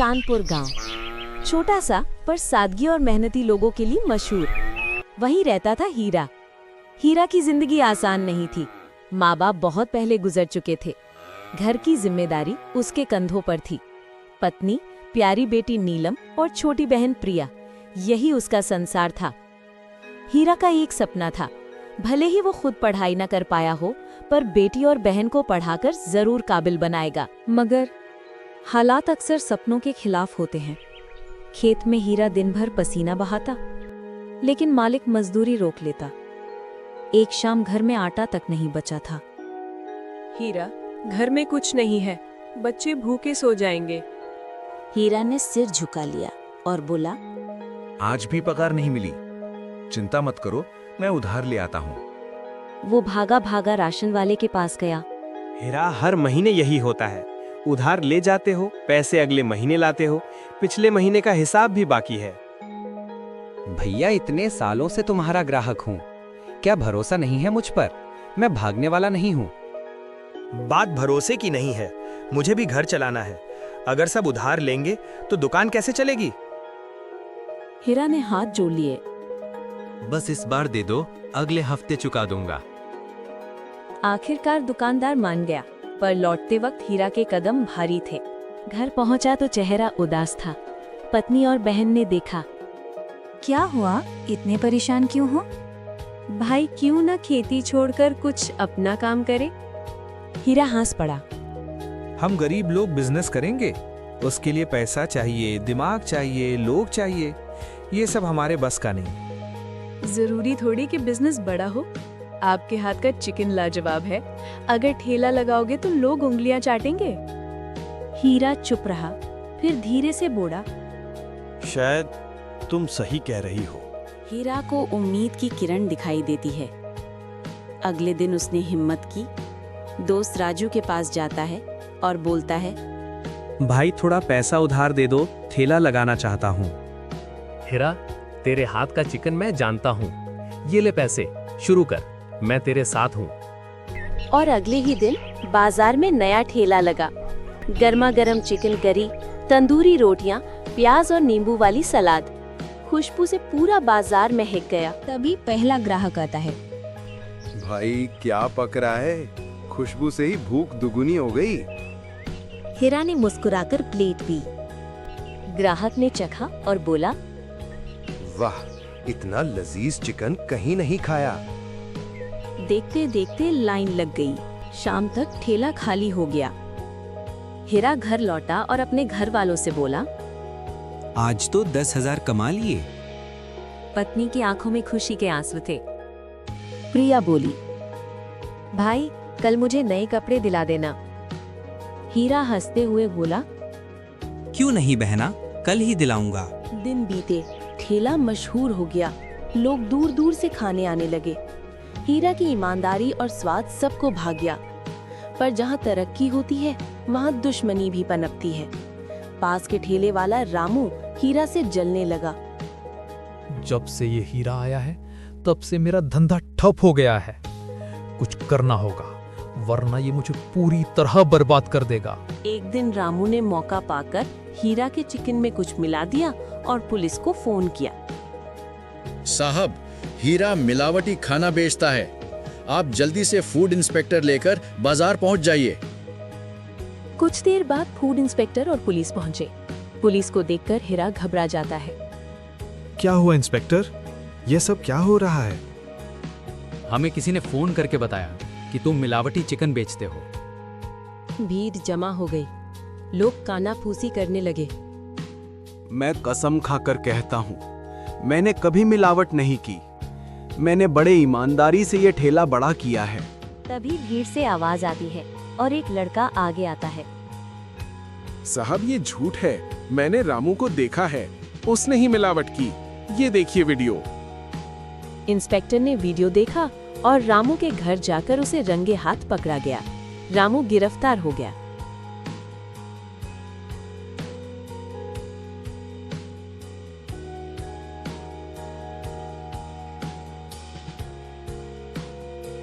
चांदपुर गांव, छोटा सा पर सादगी और मेहनती लोगों के लिए मशहूर। वहीं रहता था हीरा। हीरा की जिंदगी आसान नहीं थी। माँ बाप बहुत पहले गुजर चुके थे। घर की जिम्मेदारी उसके कंधों पर थी। पत्नी, प्यारी बेटी नीलम और छोटी बहन प्रिया, यही उसका संसार था। हीरा का एक सपना था, भले ही वो खुद पढ़ाई न कर पाया हो, पर बेटी और बहन को पढ़ाकर जरूर काबिल बनाएगा। मगर हालात अक्सर सपनों के खिलाफ होते हैं। खेत में हीरा दिन भर पसीना बहाता, लेकिन मालिक मजदूरी रोक लेता। एक शाम घर में आटा तक नहीं बचा था। हीरा, घर में कुछ नहीं है, बच्चे भूखे सो जाएंगे। हीरा ने सिर झुका लिया और बोला, आज भी पगार नहीं मिली। चिंता मत करो, मैं उधार ले आता हूँ। वो भागा भागा राशन वाले के पास गया। हीरा, हर महीने यही होता है। उधार ले जाते हो, पैसे अगले महीने लाते हो, पिछले महीने का हिसाब भी बाकी है। भैया, इतने सालों से तुम्हारा ग्राहक हूँ, क्या भरोसा नहीं है मुझ पर? मैं भागने वाला नहीं हूँ। बात भरोसे की नहीं है, मुझे भी घर चलाना है। अगर सब उधार लेंगे तो दुकान कैसे चलेगी? हीरा ने हाथ जोड़ लिए। बस इस बार दे दो, अगले हफ्ते चुका दूंगा। आखिरकार दुकानदार मान गया, पर लौटते वक्त हीरा के कदम भारी थे। घर पहुंचा तो चेहरा उदास था। पत्नी और बहन ने देखा। क्या हुआ, इतने परेशान क्यों हो? भाई क्यों ना खेती छोड़कर कुछ अपना काम करे? हीरा हंस पड़ा। हम गरीब लोग बिजनेस करेंगे, उसके लिए पैसा चाहिए, दिमाग चाहिए, लोग चाहिए। ये सब हमारे बस का नहीं। जरूरी थोड़ी कि बिजनेस बड़ा हो। आपके हाथ का चिकन लाजवाब है। अगर ठेला लगाओगे तो लोग उंगलियां चाटेंगे। हीरा चुप रहा, फिर धीरे से बोला, शायद तुम सही कह रही हो। हीरा को उम्मीद की किरण दिखाई देती है। अगले दिन उसने हिम्मत की, दोस्त राजू के पास जाता है और बोलता है, भाई, थोड़ा पैसा उधार दे दो, ठेला लगाना चाहता हूँ। हीरा, तेरे हाथ का चिकन मैं जानता हूँ। ये ले पैसे, शुरू कर, मैं तेरे साथ हूँ। और अगले ही दिन बाजार में नया ठेला लगा। गर्मा गर्म चिकन करी, तंदूरी रोटियां, प्याज और नींबू वाली सलाद। खुशबू से पूरा बाजार महक गया। तभी पहला ग्राहक आता है। भाई, क्या पक रहा है? खुशबू से ही भूख दुगुनी हो गई। हीरा ने मुस्कुराकर प्लेट पी। ग्राहक ने चखा और बोला, वाह, इतना लजीज चिकन कहीं नहीं खाया। देखते देखते लाइन लग गई। शाम तक ठेला खाली हो गया। हीरा घर लौटा और अपने घर वालों से बोला, आज तो 10,000 कमा लिए। पत्नी की आंखों में खुशी के आंसू थे। प्रिया बोली, भाई, कल मुझे नए कपड़े दिला देना। हीरा हंसते हुए बोला, क्यों नहीं बहना, कल ही दिलाऊंगा। दिन बीते, ठेला मशहूर हो गया। लोग दूर दूर से खाने आने लगे। हीरा की ईमानदारी और स्वाद सबको भा गया। पर जहाँ तरक्की होती है, वहाँ दुश्मनी भी पनपती है। पास के ठेले वाला रामू हीरा से जलने लगा। जब से ये हीरा आया है, तब से मेरा धंधा ठप हो गया है। कुछ करना होगा, वरना ये मुझे पूरी तरह बर्बाद कर देगा। एक दिन रामू ने मौका पाकर हीरा के चिकन में कुछ मिला दिया और पुलिस को फोन किया। साहब, हीरा मिलावटी खाना बेचता है। आप जल्दी से फूड इंस्पेक्टर लेकर बाजार पहुंच जाइए। कुछ देर बाद फूड इंस्पेक्टर और पुलिस पहुंचे। पुलिस को देखकर हीरा घबरा जाता है। क्या हुआ इंस्पेक्टर, ये सब क्या हो रहा है? हमें किसी ने फोन करके बताया कि तुम मिलावटी चिकन बेचते हो। भीड़ जमा हो गई। लोग कानाफूसी करने लगे। मैं कसम खाकर कहता हूँ, मैंने कभी मिलावट नहीं की। मैंने बड़े ईमानदारी से ये ठेला बड़ा किया है। तभी भीड़ से आवाज आती है और एक लड़का आगे आता है। साहब, ये झूठ है। मैंने रामू को देखा है, उसने ही मिलावट की। ये देखिए वीडियो। इंस्पेक्टर ने वीडियो देखा और रामू के घर जाकर उसे रंगे हाथ पकड़ा गया। रामू गिरफ्तार हो गया।